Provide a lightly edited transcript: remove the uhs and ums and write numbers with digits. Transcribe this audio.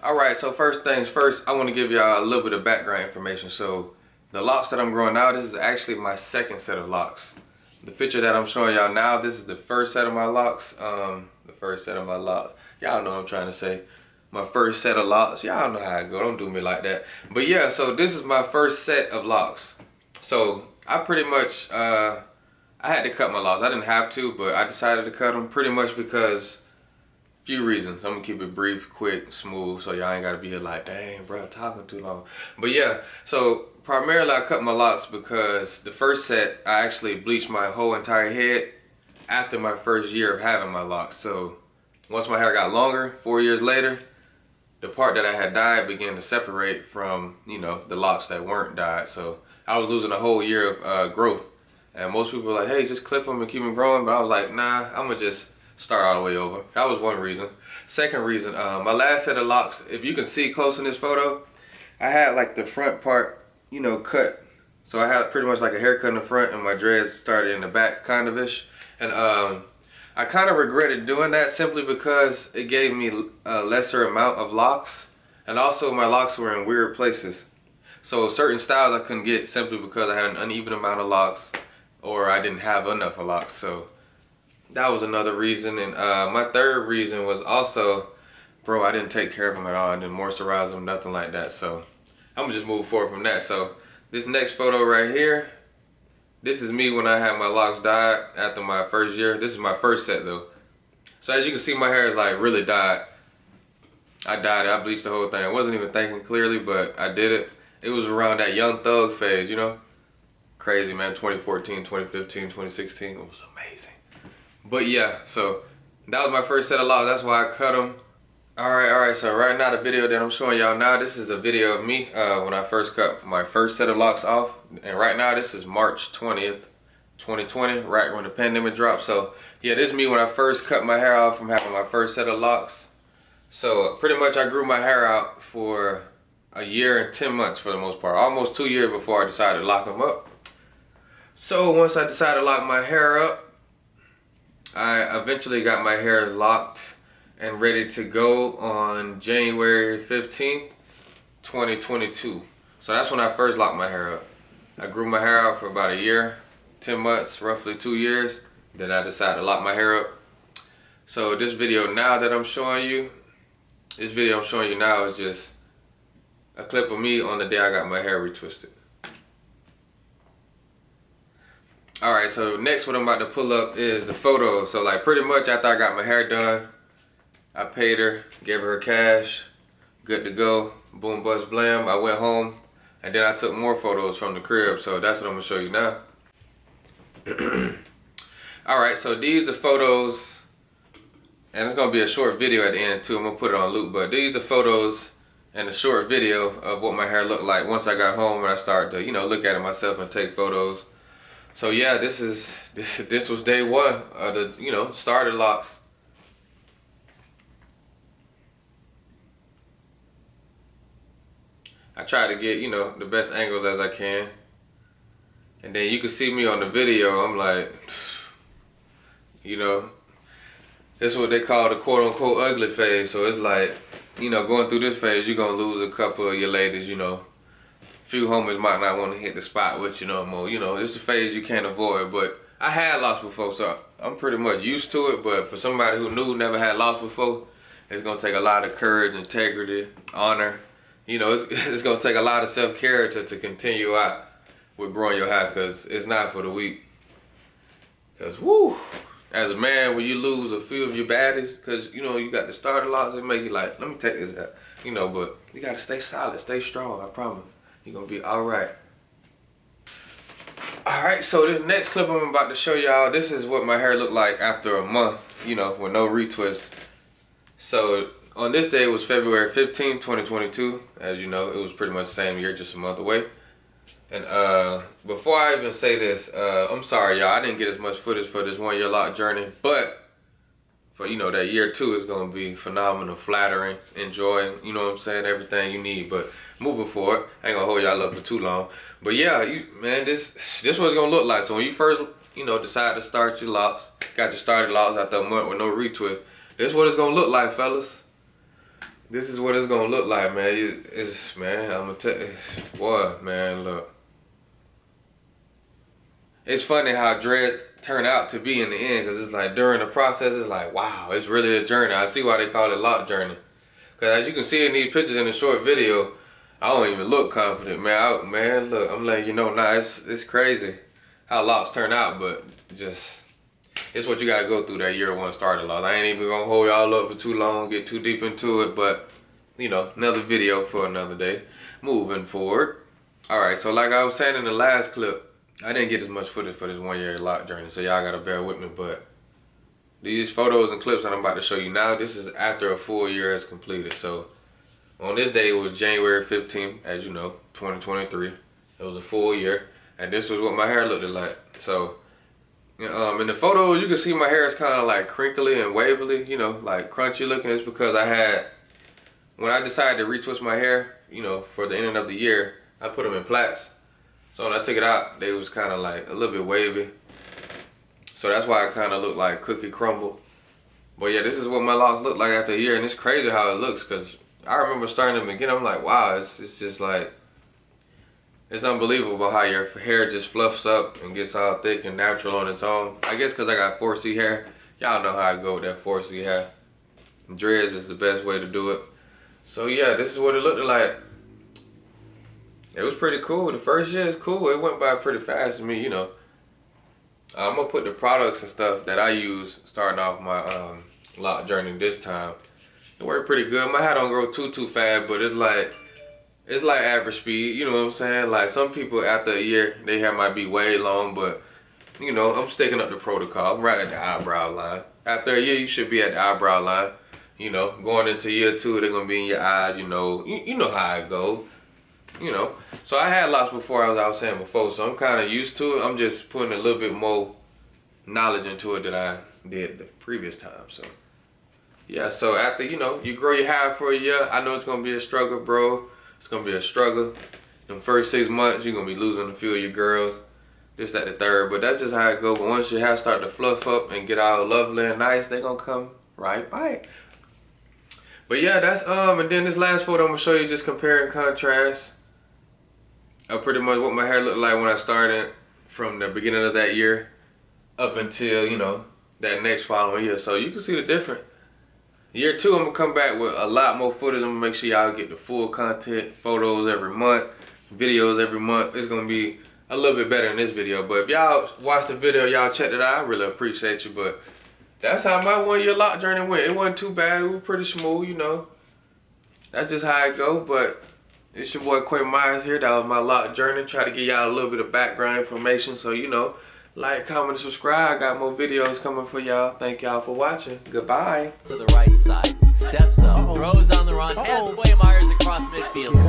Alright, so first things first, I want to give y'all a little bit of background information. So the locks that I'm growing now, this is actually my second set of locks. The picture that I'm showing y'all now, this is the first set of my locks. Y'all know what I'm trying to say. My first set of locks. Y'all know how it go. Don't do me like that. But yeah, so this is my first set of locks. So I pretty much, I had to cut my locks. I didn't have to, but I decided to cut them pretty much because few reasons. I'm gonna keep it brief, quick, smooth, so y'all ain't gotta be here like, dang, bro, talking too long. But yeah, so primarily I cut my locks because the first set, I actually bleached my whole entire head after my first year of having my locks. So once my hair got longer, 4 years later, the part that I had dyed began to separate from, you know, the locks that weren't dyed. So I was losing a whole year of growth. And most people were like, hey, just clip them and keep them growing. But I was like, nah, I'm gonna just start all the way over. That was one reason. Second reason, my last set of locks, if you can see close in this photo, I had like the front part, you know, cut. So I had pretty much like a haircut in the front and my dreads started in the back kind of ish. And I kind of regretted doing that simply because it gave me a lesser amount of locks. And also my locks were in weird places. So certain styles I couldn't get simply because I had an uneven amount of locks or I didn't have enough of locks. So that was another reason. And my third reason was also, bro, I didn't take care of them at all. I didn't moisturize them, nothing like that. So I'm gonna just move forward from that. So this next photo right here, this is me when I had my locks dyed after my first year. This is my first set though. So as you can see, my hair is like really dyed. I dyed it, I bleached the whole thing. I wasn't even thinking clearly, but I did it. It was around that young thug phase, you know? Crazy, man. 2014, 2015, 2016, it was amazing. But yeah, so that was my first set of locks. That's why I cut them. Alright, so right now the video that I'm showing y'all now, this is a video of me when I first cut my first set of locks off. And right now this is March 20th, 2020, right when the pandemic dropped. So yeah, this is me when I first cut my hair off from having my first set of locks. So pretty much I grew my hair out for a year and 10 months for the most part. Almost 2 years before I decided to lock them up. So once I decided to lock my hair up, I eventually got my hair locked and ready to go on January 15th, 2022. So that's when I first locked my hair up. I grew my hair out for about a year, 10 months, roughly 2 years. Then I decided to lock my hair up. So this video now that I'm showing you, now is just a clip of me on the day I got my hair retwisted. Alright, so next what I'm about to pull up is the photos. So like pretty much after I got my hair done, I paid her, gave her cash, good to go, boom, bust, blam. I went home and then I took more photos from the crib. So that's what I'm gonna show you now. Alright, so these are the photos, and it's gonna be a short video at the end too. I'm gonna put it on loop, but these are the photos and a short video of what my hair looked like once I got home and I started to, you know, look at it myself and take photos. So yeah, this was day one of the, you know, starter locks. I try to get, you know, the best angles as I can. And then you can see me on the video, I'm like, you know, this is what they call the quote unquote ugly phase. So it's like, you know, going through this phase, you're gonna lose a couple of your ladies, you know. Few homies might not want to hit the spot with you no more. You know, it's a phase you can't avoid. But I had locks before, so I'm pretty much used to it. But for somebody who never had locks before, it's gonna take a lot of courage, integrity, honor. You know, it's gonna take a lot of self-care to continue out with growing your hair, because it's not for the weak. Because woo, as a man, when you lose a few of your baddies, because you know you got the starter locks, it make you like, let me take this out. You know, but you gotta stay solid, stay strong. I promise. You're gonna be alright. Alright, so this next clip I'm about to show y'all, this is what my hair looked like after a month, you know, with no retwist. So on this day, it was February 15, 2022. As you know, it was pretty much the same year, just a month away. And before I even say this, I'm sorry y'all, I didn't get as much footage for this 1 year loc journey, but for, you know, that year two is gonna be phenomenal, flattering, enjoying, you know what I'm saying, everything you need. But moving forward, I ain't gonna hold y'all up for too long. But yeah, man, this what it's gonna look like. So when you first, you know, decide to start your locks, got your started locks after a month with no retwist, this is what it's gonna look like, fellas. this is what it's gonna look like, man. It's man, I'm gonna tell you, boy, man, look. It's funny how dread turned out to be in the end, because it's like during the process, it's like, wow, it's really a journey. I see why they call it loc journey. Because as you can see in these pictures in the short video, I don't even look confident, man. Man, look, I'm letting you know now, it's crazy how locks turn out, but just, it's what you gotta go through that year one starter lock. I ain't even gonna hold y'all up for too long, get too deep into it, but, you know, another video for another day. Moving forward. Alright, so like I was saying in the last clip, I didn't get as much footage for this 1 year loc journey, so y'all gotta bear with me, but these photos and clips that I'm about to show you now, this is after a full year is completed. So on this day, it was January 15th, as you know, 2023. It was a full year, and this was what my hair looked like. So in the photos, you can see my hair is kind of like crinkly and wavily, you know, like crunchy looking. It's because when I decided to retwist my hair, you know, for the ending of the year, I put them in plaits. So when I took it out, they was kind of like a little bit wavy. So that's why I kind of look like cookie crumble. But yeah, this is what my locks look like after a year, and it's crazy how it looks, because I remember starting them again. I'm like, wow, it's just like, it's unbelievable how your hair just fluffs up and gets all thick and natural on its own. I guess because I got 4C hair. Y'all know how I go with that 4C hair. Dreads is the best way to do it. So yeah, this is what it looked like. It was pretty cool. The first year is cool. It went by pretty fast to me, you know. I'm gonna put the products and stuff that I use starting off my loc journey this time. It worked pretty good. My hair don't grow too fast, but it's like average speed, you know what I'm saying? Like some people after a year, their hair might be way long, but you know, I'm sticking up the protocol. I'm right at the eyebrow line. After a year, you should be at the eyebrow line. You know, going into year 2, they're gonna be in your eyes, you know. You know how it goes. You know, so I had locks before, as I was saying before, so I'm kind of used to it. I'm just putting a little bit more knowledge into it than I did the previous time. So yeah, so after, you know, you grow your hair for a year, I know it's gonna be a struggle, bro. It's gonna be a struggle. In the first 6 months, you're gonna be losing a few of your girls, this, that, the third, but that's just how it goes. But once your hair start to fluff up and get all lovely and nice, they gonna come right back. But yeah, that's and then this last photo I'm gonna show you, just compare and contrast pretty much what my hair looked like when I started from the beginning of that year up until, you know, that next following year. So you can see the difference. Year 2, I'm gonna come back with a lot more footage. I'm gonna make sure y'all get the full content, photos every month, videos every month. It's gonna be a little bit better in this video. But if y'all watched the video, y'all checked it out, I really appreciate you. But that's how my 1 year loc journey went. It wasn't too bad. It was pretty smooth, you know. That's just how it go. But it's your boy Quay Myers here. That was my loc journey. Try to give y'all a little bit of background information, so you know, like, comment, and subscribe. I got more videos coming for y'all. Thank y'all for watching. Goodbye. To the right side, steps up, throws on the run, has Quay Myers across midfield.